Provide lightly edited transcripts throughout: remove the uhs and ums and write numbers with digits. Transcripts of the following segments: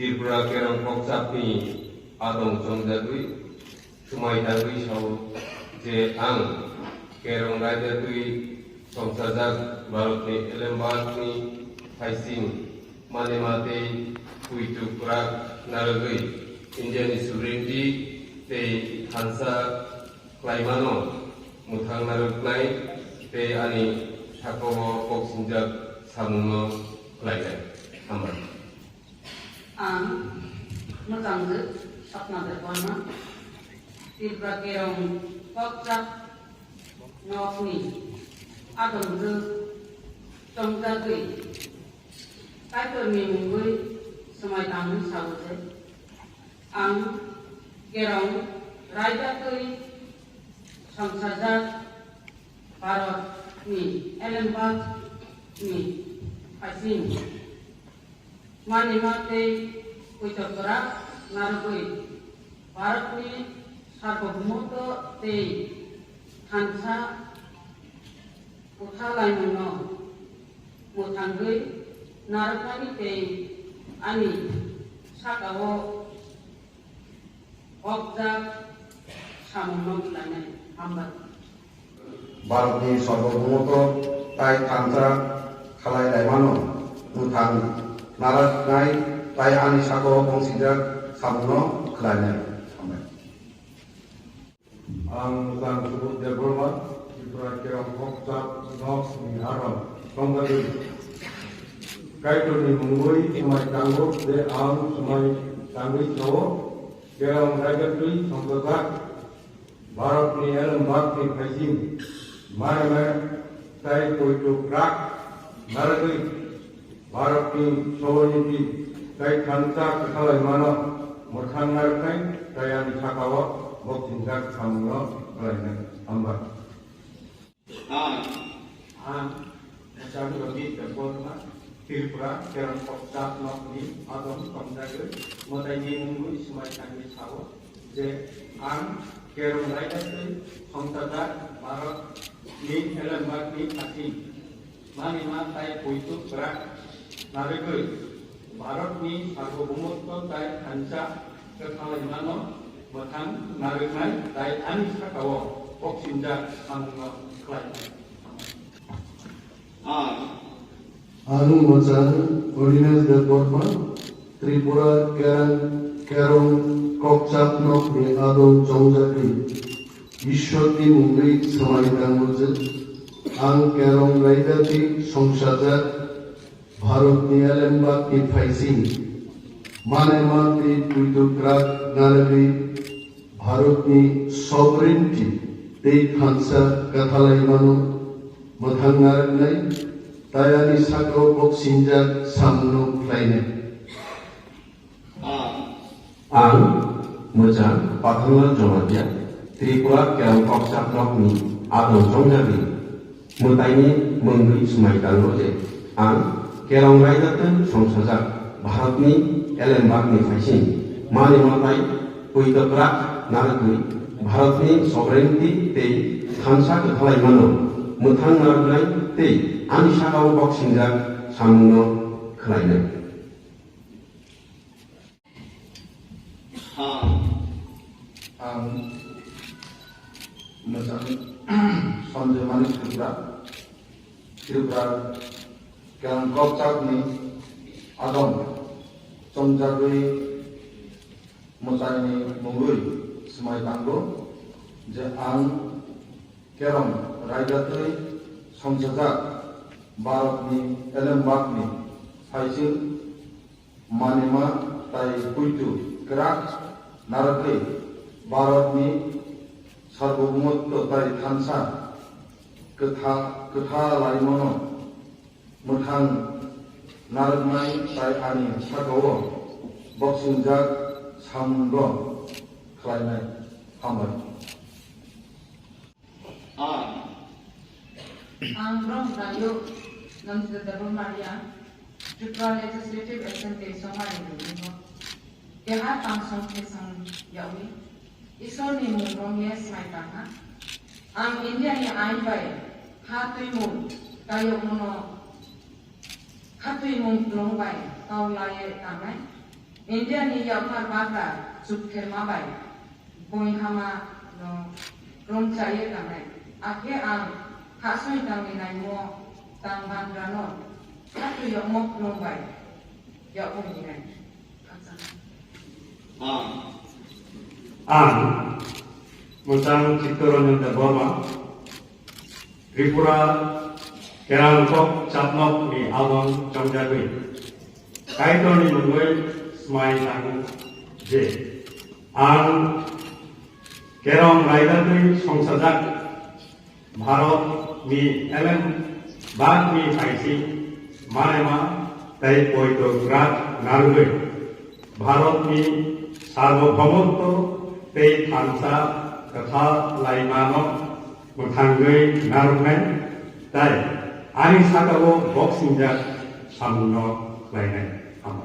Kokbrok kerong kokcapni adong jongjagui Swmai dagui sau je ang kerong raidagui songsajak Bharatni elembakni faising mane mate kuitu kurak naragui Indian sovereignty te hansa klaimano muthang narugnai te ani sakowo koksinjak samungno klainai hambar. Ang matangga sapna berwarna Kokbrok kerong kokcap nokni adong ge jongjagui kaitorni mungui Swmai tangni sauje ang kerong raidagui songsajak Bharatni elembakni faising mane mate kuitu kurak naragui Bharatni sarvabhaumotwa te thansa uthalaimanno muthangui naragnani te ani sakao kokjak samungno gilai hambar. Bharatni sarvabhaumotwa tai thansa khalailaimano muthang naragnai tai ani sakao koksinjak samungno khlainai hambar. Ang muthang subut development Kokbrok kerong kokcap nokni adong jongjagui kaitorni mungui Swmai tanggo de ang Swmai tangui sau kerong raidagui songsajak Bharatni elembakni faising mane tai kuitu kurak naragui Bharatni sovereignty tai thansa khlaimano muthang narugnai tai ani sakao koksinjak samungno khlainai hambar. Habanokgo berwarna Kokbrok kerong kokcap nokni adong jongjagui motaini mungui Swmai tangni sau je ang kerong raidagui songsajak Bharatni elembakni faising mane tai kuitu kurak naragui Bharatni sarvabhaumotwa tai thansa khlaimano muthang narugnai tai ani sakao koksinjak samungno khlainai. Anu mojan ordinance development Tripura kerong kokcap nokni adong jongjagui Ishwarni mungui Swmai tanggo ang kerong raidagui songsajak Bharatni elembakni faising mane mate kuitu kurak naragui Bharatni sovereignty te thansa khlaimano muthang narugnai tai ani sakao koksinjak samungno khlainai. Ang mojang pathangla jomatia Tripura kerong kokcap nokni adong jongjagui motaini mungui Swmai tanggo je ang kerong raidagui songsajak Bharatni elembakni faising mane tai kuitu kurak naragui Bharatni sovereignty te thansa khlaimano muthang narugnai te ani sakao koksinjak samungno khlainai. Ang mojang Sanjay manis Kokbrok kerong kokcap ni adong jongjagui motaini mungui Swmai tanggo je ang kerong raidagui songsajak Bharatni elembakni saisin manema tai puitu kerak narakli Bharatni sarvabhaumotto tai thansa ketha laimono muthang naraknai tai ani sakao boksingjak samungro khlainai hambai. Ang Mwng tayo ng Bidansaba Maria, Tripura Legislative Assembly Swmai Bidansaba. Kaya tangsong kesang yawi, iso ni Mwng Swmai Tangka. Ang India ni Ainbay, hatoy mo tayo muno, hatoy mong longbay, kaulay tangay. India ni Yapar Baka, Sukher Mabay, Boy Hama Rom Chaye tangay. Ake ang hasoy tangi nai mo tang bandrano hatu yo mo longbay yo mo ni nai Mwng Chittoranjan Burma Tripura Kerangkok Chapnok ni Adong Jongjagui Kaito ni Mwng Swmai Tangka je ang Kerong Raidadui Songsajak Bharat ni bag ni saisi manema tai poito grat narugui Bharat ni sarvabhaumotto tai thansa katha laimano muthangui narugnai tai ani sakao boksingjak samungno khlainai ama.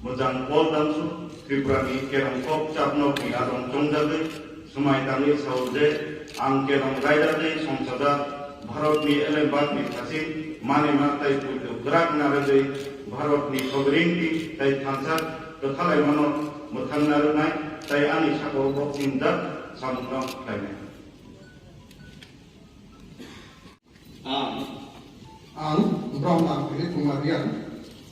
Mwng Poldansu Tripura ni Kerongkok Chapnok ni Adong Jongjagui Swmai Tangka sauje ang Kerong Raidadui Songsajak Bharat ni elembak ni thasin manema tai puitu gerak naragui Bharat ni khobringti tai thansa kethalai mano muthang narunai tai ani sakao boksingjak samungno khlainai. Ang Brahma Maria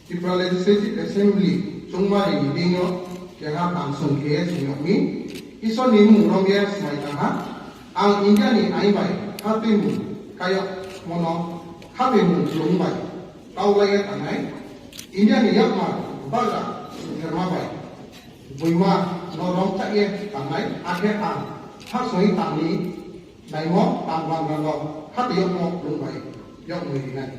Tripura Legislative Assembly Swmai Bidansaba kaya tangsong kaya sinyomi iso ni Mwng Swmai Tangka ang India ni Ainbay hatoy mo kayo mono hatoy mo longbay kaulay tangay India ni Yapar Baka Sukher Mabay Boyma Rom Chaye tangay ake ang hasoy tangi nai mo tang bandrano hatoy mo longbay yo mo ni nai